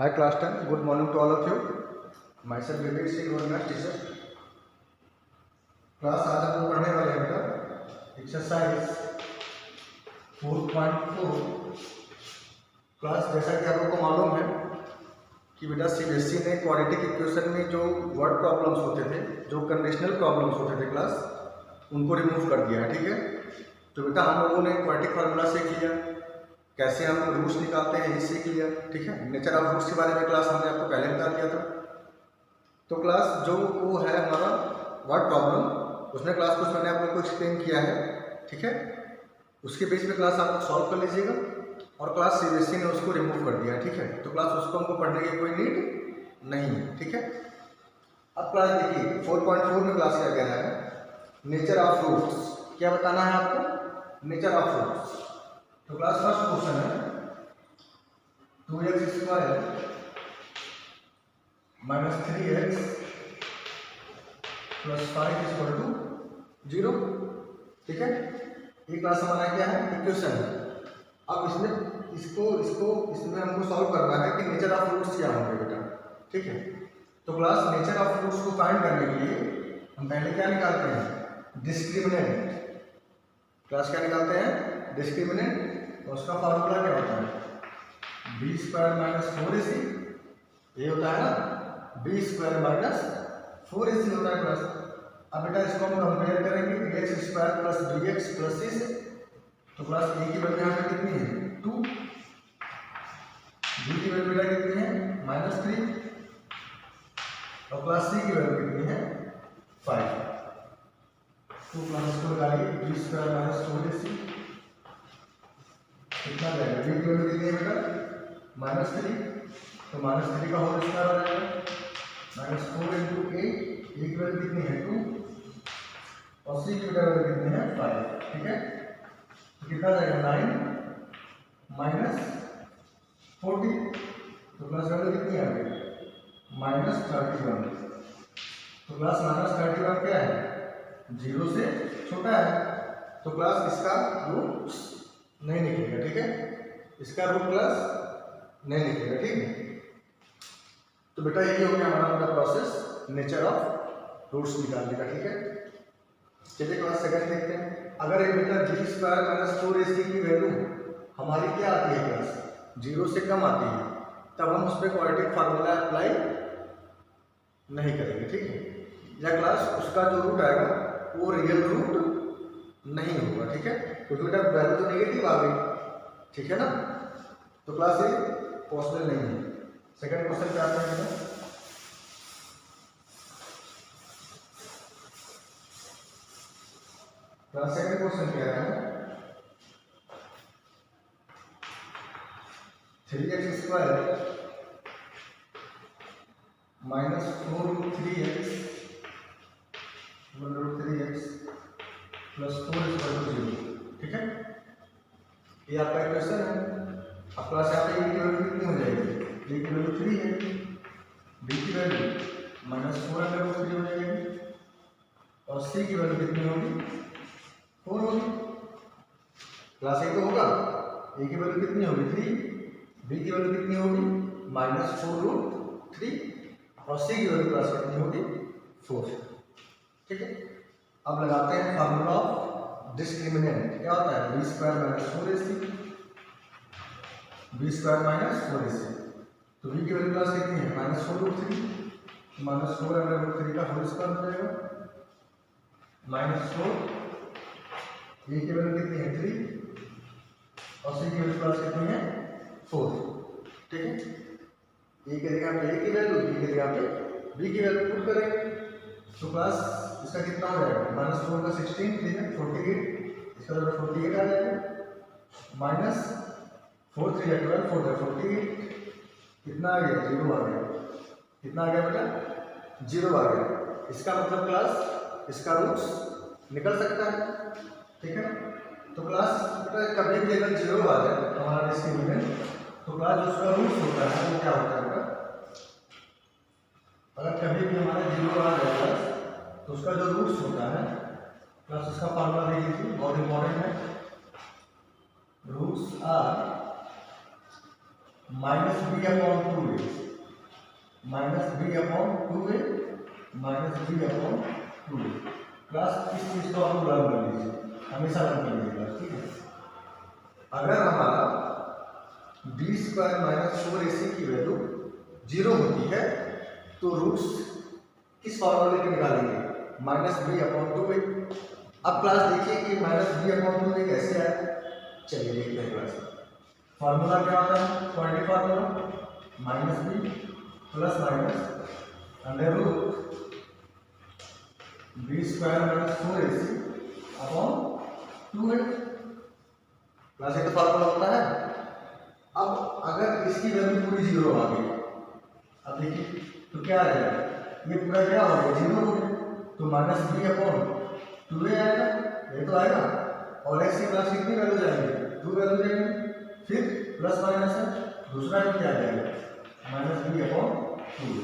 Hi class 10, good morning to all of you. Myself Vivek Singh, your math teacher. Class आज हम लोग पढ़ने वाले हैं बेटा एक्सरसाइज 4.4। क्लास जैसा कि आप लोग को मालूम है कि बेटा सीबीएसई ने क्वाड्रेटिक इक्वेशन में जो वर्ड प्रॉब्लम्स होते थे, जो कंडीशनल प्रॉब्लम्स होते थे क्लास, उनको रिमूव कर दिया है। ठीक है, तो बेटा हम लोगों ने क्वाड्रेटिक फार्मूला सीख लिया, कैसे हम रूट्स निकालते हैं ये सीख लिया। ठीक है, नेचर ऑफ रूट्स के बारे में क्लास हमने आपको पहले बता दिया था। तो क्लास जो वो है हमारा वर्ड प्रॉब्लम, उसमें क्लास कुछ मैंने आप लोग को एक्सप्लेन किया है। ठीक है, उसके बेस पे क्लास आप सॉल्व कर लीजिएगा और क्लास सीबीएसई ने उसको रिमूव कर दिया है। ठीक है, तो क्लास उसको हमको पढ़ने की कोई नीड नहीं है। ठीक है, अब क्लास देखिए 4.4 में क्लास क्या कह रहा है, नेचर ऑफ रूट्स। क्या बताना है आपको? Nature of roots. तो क्लास फर्स्ट क्वेश्चन है 2x square minus 3x plus 5 equal to 0। ठीक है, ये क्लास हमारा क्या है, इक्वेशन है। अब इसमें इसमें हमको सॉल्व करना है कि नेचर ऑफ रूट्स क्या होंगे बेटा। ठीक है, तो क्लास नेचर ऑफ रूट्स को फाइंड करने के लिए हम पहले क्या निकालते हैं, डिस्क्रिमिनेंट। क्लास क्या निकालते हैं, डिस्क्रिमिनेंट। तो उसका फार्मूला क्या होता है, बी स्क्वायर माइनस 4ac। ये होता है ना बी स्क्वायर माइनस 4ac होता है क्लास। अब बेटा इसको हम कंपेयर करेंगे x square plus b x plus c से। तो क्लास ए की वैल्यू यहाँ पे कितनी है 2, बी की वैल्यू बेटा कितनी है -3 और क्लास सी की वैल्यू कितनी है 5। तो क्लास को लगाइए बी स्क्वायर माइनस 4ac कितना जाएगा, बी की वैल्यू कितनी है बेटा -3, तो -3 का होल स्क्वायर हो जाएगा -4 इंटू 8। ए की वैल्यू कितनी है 2 और सी की वैल्यू कितनी है 5। ठीक है, तो कितना जाएगा 9 माइनस 40। तो क्लास वैल्यू कितनी आ गई -31। तो क्लास -31 क्या है, 0 से छोटा है। तो क्लास इसका रूट नहीं निकलेगा। ठीक है, इसका रूट क्लास नहीं निकलेगा। ठीक है, तो बेटा ये हो गया हमारा पूरा प्रोसेस नेचर ऑफ रूट्स निकालने का। ठीक है, चलिए क्लास सेकंड देखते हैं। अगर एक बेटा बी स्क्वायर माइनस 4ac की वैल्यू हमारी क्या आती है क्लास 0 से कम आती है, तब हम उस पर क्वाड्रेटिक फार्मूला अप्लाई नहीं करेंगे। ठीक है, या क्लास उसका जो रूट आएगा वो रियल रूट नहीं होगा। ठीक है, क्योंकि बेटा वैल्यू तो नेगेटिव आ गई। ठीक है ना, तो क्लास ये पॉसिबल नहीं है। सेकंड क्वेश्चन क्या आता है, क्लास सेकंड क्वेश्चन क्या है, 3x square minus 4√3x plus 4 equal to 0। ठीक है, ये आपका इक्वेशन है। अब क्लास यहाँ पे ए की वैल्यू कितनी हो जाएगी, ए की वैल्यू 3 है, बी की वैल्यू -4√3 हो जाएगी और सी की वैल्यू कितनी होगी 4 होगी। क्लास ए तो होगा, ए की वैल्यू कितनी होगी 3, बी की वैल्यू कितनी होगी -4√3 और सी की वैल्यू क्लास कितनी होगी 4। ठीक है, अब लगाते हैं फार्मूला ऑफ डिस्क्रिमिनेंट। क्या होता है, b square minus 4ac, b square minus 4ac। तो बी की वैल्यू क्लास कितनी है -4√3, -4√3 का होल स्क्वायर हो जाएगा -4। ए की वैल्यू कितनी है 3 और सी की वैल्यू क्लास कितनी है 4। ठीक है, ए की जगह पे ए की वैल्यू, बी की जगह पे बी की वैल्यू पुट करेंगे। तो क्लास इसका कितना हो जाएगा -4 का 16, 3 है 48, इसका तो 48 आ जाएगा -4 3 12 4 48। कितना आ गया 0 आ गया। कितना आ गया बेटा 0 आ गया। इसका मतलब क्लास इसका रूट्स निकल सकता है। ठीक है, तो क्लास बेटा कभी भी अगर 0 आ जाए हमारा डिस्क्रिमिनेंट, तो क्लास उसका रूट्स होता है वो क्या होता है बेटा, अगर कभी भी हमारा 0 आ जाए तो उसका जो रूट्स होता है प्लस उसका फार्मूला देख लीजिए, बहुत इंपॉर्टेंट है। Roots are minus b upon 2a, minus b upon 2a, minus b upon 2a। Class इस चीज को आप लर्न कर लीजिए, हमेशा लर्न कर लीजिएगा, ठीक है। अगर हमारा बी स्क्वायर माइनस 4ac की वैल्यू 0 होती है तो रूट्स किस फॉर्मूले के निकालेंगे, माइनस बी अपॉन 2a। अब क्लास देखिए कि माइनस बी अपॉन 2a कैसे आए, चलिए देखते हैं क्लास। फॉर्मूला क्या होता है, quadratic formula, minus b plus minus under root b square minus 4ac upon 2a। Class ये तो फॉर्मूला होता है। अब अगर इसकी वैल्यू पूरी 0 आ गई, अब देखिए तो क्या आ जाएगा, ये पूरा क्या हो गया, 0 हो गया, तो माइनस बी अपॉन 2a आएगा, ये तो आएगा। और x की क्लास कितनी वैल्यू जाएगी, 2 वैल्यू जाएगी, फिर प्लस माइनस है, दूसरा भी क्या जाएगा, माइनस बी अपॉन 2a।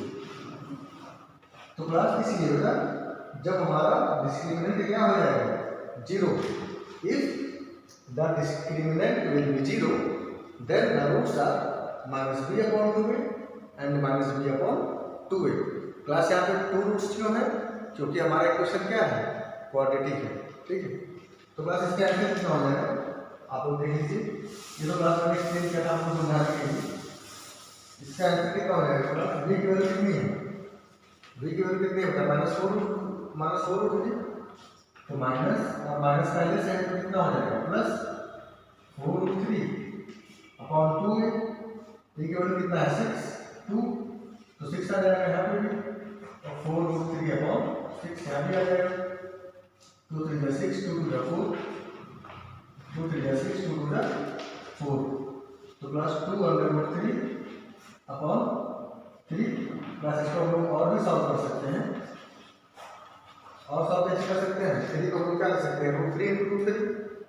तो क्लास इसलिए होगा जब हमारा डिस्क्रिमिनेंट क्या हो जाएगा, 0। If the discriminant will be 0 then the roots are minus b upon 2a and minus b upon 2a। Class यहाँ पे 2 रूट्स क्यों है, क्योंकि हमारा इक्वेशन क्या है, क्वाड्रेटिक है, ठीक है। तो क्लास इसके आंसर कितना हो जाएगा, आप लोग देख लीजिए, ये तो क्लास मैंने एक्सप्लेन किया था आपको समझाने के लिए। इसका आंसर कितना हो जाएगा, क्लास b की वैल्यू कितनी है, b की वैल्यू कितनी होता है, माइनस 4 रूट, तो माइनस और माइनस पहले से है तो कितना हो जाएगा, प्लस 4 रूट 3 अपॉन 2a। ये केवल कितना है, 6 2, तो 6 आ जाएगा यहाँ पे भी, और 4 रूट 3 अपॉन 6 यहाँ भी आ जाएगा। 2 3 जा 6, 2 2 जा 4, 2 3 जा 6, 2 2 जा 4, तो plus 2 under root 3 upon 3। Plus इसको हम लोग और भी सॉल्व कर सकते हैं, और सॉल्व कैसे कर सकते हैं, 3 को हम लोग क्या कर सकते हैं, रूट 3 इंटू रूट 3,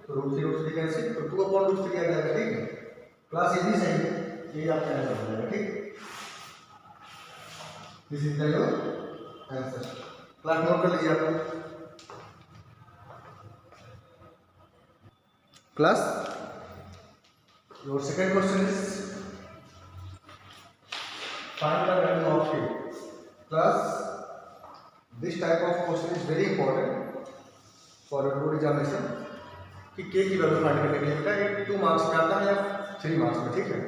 तो रूट 3 रूट 3 कैसे, तो 2 अपॉन रूट 3 आ जाएगा, ठीक है। क्लास ये भी सही है, ये आपका आंसर हो जाएगा, ठीक। This is the your answer. Class note कर लीजिए आप class. Your second question is find the value of k। Class this type of question is very important for your board examination, कि k की value find करने के लिए बेटा ये 2 मार्क्स में आता है या 3 मार्क्स में, ठीक है।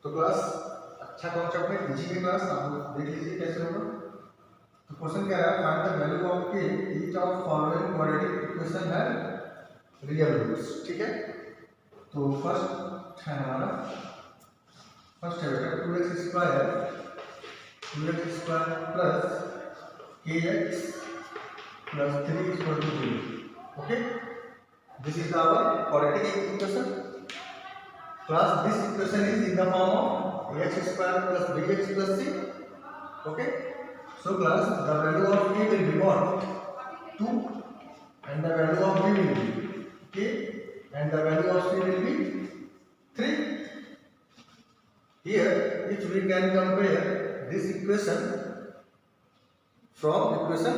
तो क्लास अच्छा कॉन्सेप्ट है, लीजिए क्लास, आप देख लीजिए कैसे होगा। तो क्वेश्चन क्या है, find the value of k each of following quadratic equation है रियल रूट्स, ठीक है। तो फर्स्ट है हमारा, फर्स्ट है बेटा 2x square plus kx plus 3 equal to 0, okay. This is our quadratic equation. Class this equation is in the form of ax square plus bx plus c, okay. So class the value of a will be what, 2, and the value of b will be k, and the value of c will be 3. Here if we can compare this equation from equation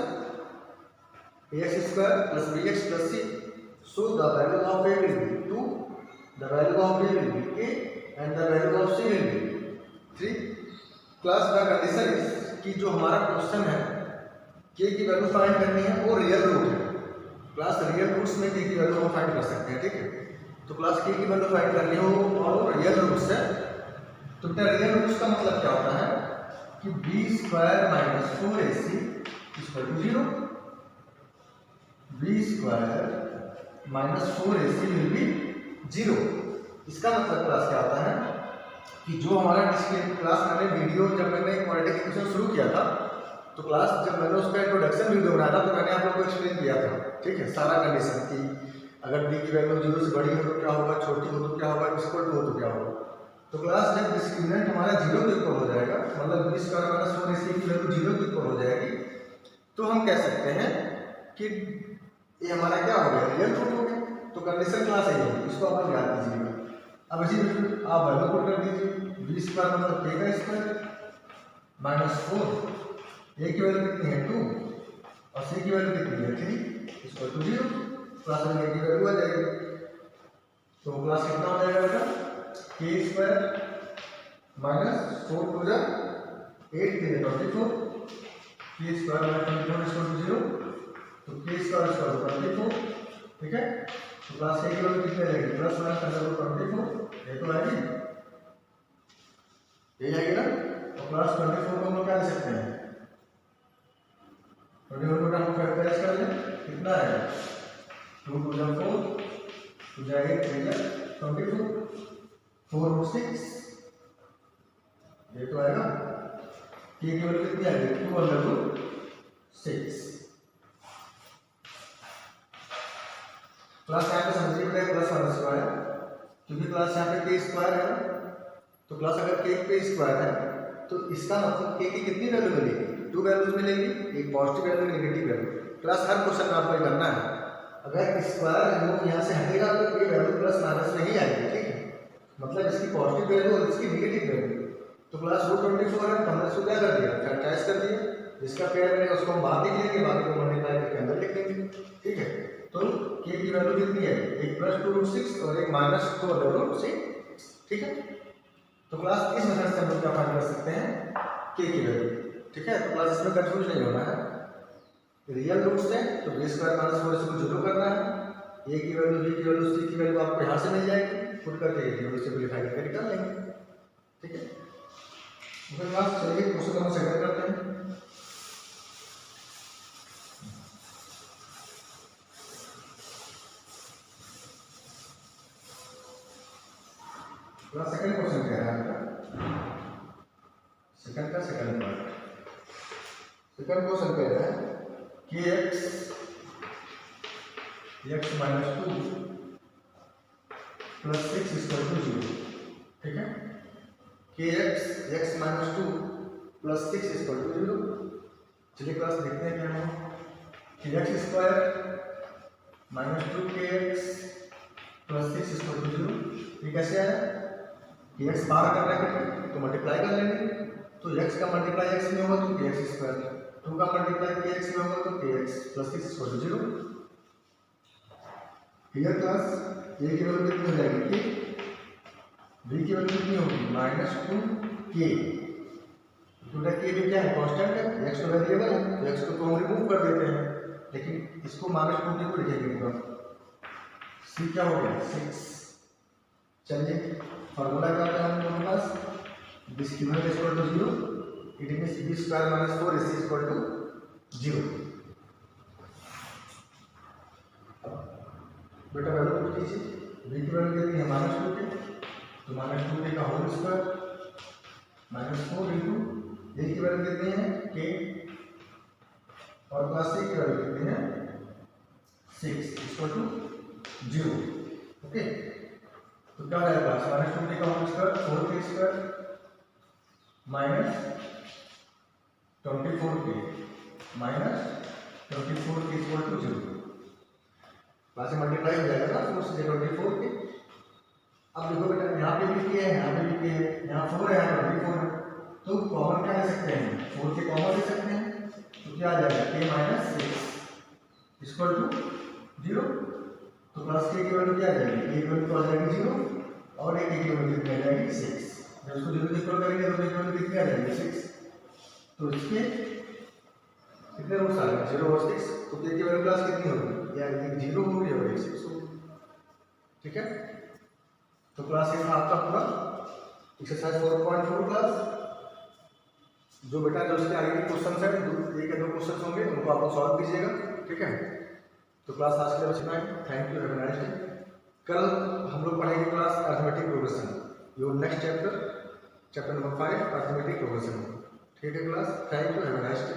ax square plus bx plus c, so the value of a will be 2, the value of b will be k, and the value of c will be 3. Class का condition is कि जो हमारा question है k की value find करनी है वो real root है। क्लास रियल रूट्स में k की वैल्यू हम फाइंड कर सकते हैं, ठीक है। तो क्लास k की वैल्यू फाइंड करनी हो और वो रियल रूट्स है, तो बेटा रियल रूट्स का मतलब क्या होता है कि b square minus 4ac equal to 0, b square minus 4ac will be 0। इसका मतलब क्लास क्या होता है कि जो हमारा क्लास मैंने वीडियो जब मैंने क्वाड्रेटिक इक्वेशन शुरू किया था, तो क्लास जब मैंने उसका इंट्रोडक्शन वीडियो बनाया था तो मैंने आप लोगों को एक्सप्लेन किया था, ठीक है, सारा कंडीशन की अगर b की वैल्यू 0 से बड़ी हो तो क्या होगा, छोटी हो तो क्या होगा, इक्वल टू हो तो क्या होगा। तो क्लास जब डिस्क्रिमिनेंट हमारा 0 के इक्वल हो जाएगा, मतलब b स्क्वायर माइनस 4ac की वैल्यू 0 के इक्वल हो जाएगी, तो हम कह सकते हैं कि ये हमारा क्या हो गया, रियल रूट हो गया। तो कंडीशन क्लास है ये, इसको आप लोग याद कीजिएगा। अब इसी में आप वैल्यू पुट कर दीजिए, b स्क्वायर मतलब k का स्क्वायर माइनस 4, a की वैल्यू कितनी है 2 और c की वैल्यू कितनी है 3 इक्वल टू 0। क्लास में a की वैल्यू आ जाएगी, तो क्लास कितना हो जाएगा बेटा, k स्क्वायर माइनस 4 टू जा 8 3 24 के स्क्वायर माइनस 24 इक्वल टू 0, तो के स्क्वायर इक्वल टू 24, ठीक है। तो क्लास के वैल्यू कितनी आएगी, प्लस माइनस अंडर रूट 24, ये तो आएगी, ये आएगी ना। और प्लस 24 को हम लोग क्या ले सकते हैं, 24 को हम फैक्टराइज कर लें, कितना आएगा 2 2 जा 4 2 जा 8 3 जा 24 4 और 6, ये तो आएगा। के की वैल्यू कितनी आएगी 2 अंडर रूट 6। प्लस यहाँ पे समझिए बेटा प्लस माइनस स्क्वायर, क्योंकि प्लस यहाँ पे के स्क्वायर है, तो प्लस अगर के पे स्क्वायर है तो इसका मतलब के की कितनी वैल्यू मिलेगी, 2 वैल्यूज मिलेंगी, एक पॉजिटिव वैल्यू एक नेगेटिव वैल्यू। प्लस हर क्वेश्चन में आपको करना है, अगर स्क्वायर योग यहाँ से हटेगा तो ये वैल्यू प्लस माइनस में ही आएगी, ठीक है। मतलब इसकी पॉजिटिव वैल्यू और इसकी नेगेटिव वैल्यू, तो प्लस रूट 24 है तो हमने इसको क्या कर दिया, फैक्टराइज कर दिया, जिसका पेयर बनेगा उसको हम बाहर लिख लेंगे, बाकी को मल्टीप्लाई करके अंदर लिख लेंगे, ठीक है। तो के की वैल्यू कितनी है, एक प्लस 2 रूट 6 और एक माइनस 2 अंडर रूट 6, ठीक है। तो क्लास इस मेथड से हम लोग क्या फाइंड कर सकते हैं के की वैल्यू, ठीक है। तो क्लास इसमें कंफ्यूज नहीं होना है, रियल रूट्स है तो बी स्क्वायर माइनस 4 इसको जीरो करना है, ए की वैल्यू बी की वैल्यू सी की वैल्यू आपको यहाँ से मिल जाएगी, पुट करके ये सिंपलीफाई करके निकाल लेंगे, ठीक है। तो क्लास चलिए क्वेश्चन नंबर 7 करते हैं। क्लास सेकंड क्वेश्चन क्या है आपका, सेकंड का सेकंड पार्ट। सेकंड क्वेश्चन कह रहा है कि x minus 2 plus 6 equal to 0, ठीक है। कि x minus 2 plus 6 equal to 0। चलिए क्लास देखते हैं क्या है कि x स्क्वायर माइनस 2 के x प्लस 6 इक्वल टू 0, ये कैसे आया कि x बाहर करना है तो मल्टीप्लाई कर लेंगे, तो x का मल्टीप्लाई x में होगा तो kx स्क्वायर, 2 का मल्टीप्लाई kx में होगा तो kx plus 6 equal to 0। Clear class, a की वैल्यू कितनी हो जाएगी k, b की वैल्यू कितनी होगी माइनस 2k, क्योंकि k भी क्या है कांस्टेंट है, x तो वेरिएबल है तो x को तो हम रिमूव कर देते हैं, लेकिन इसको माइनस 2k को लिखेंगे पूरा, c क्या हो गया 6। चलिए फॉर्मूला क्या होता है हम लोगों के पास, this q is equal to 0, it means b square minus 4 is equal to 0। बेटा वैल्यू पुट कीजिए, b की वैल्यू कितनी है माइनस 2k, तो माइनस 2k का whole square minus 4 into a की वैल्यू कितनी है k, और प्लस c की वैल्यू कितनी है 6 इक्वल टू 0, ओके। तो क्या आएगा माइनस 2k का whole square 4k square minus 24k minus 24k equal to 0, वहां से मल्टीप्लाई हो जाएगा ना 4 से 24k। अब देखो बेटा यहाँ पे भी k है, यहाँ पे भी k है, यहाँ 4 है, यहाँ 24 है, तो कॉमन क्या ले सकते हैं 4 के कॉमन ले सकते हैं, तो क्या आ जाएगा k माइनस 6 इक्वल टू 0। तो प्लस k की वैल्यू क्या आ जाएगी, k की वैल्यू तो आ जाएगी 0 और एक k की वैल्यू कितनी आ जाएगी 6, जब उसको 0 से इक्वल करेंगे तो k की वैल्यू कितनी आ जाएगी 6, तो इसके कितने रूट्स आ गए 0 और 6, तो k की वैल्यू प्लस कितनी होगी, या 0 होगी और 6 होगी, ठीक है। तो क्लास ये था आपका पूरा एक्सरसाइज 4.4 क्लास। जो बेटा जो उसके आगे के क्वेश्चन है, एक या दो क्वेश्चन होंगे उनको आप सॉल्व कीजिएगा, ठीक है। तो क्लास आज के लिए बस इतना ही, thank you, have a nice day. कल हम लोग पढ़ेंगे class arithmetic progression, your next chapter number 5 arithmetic progression, ठीक है class, thank you, have a nice day.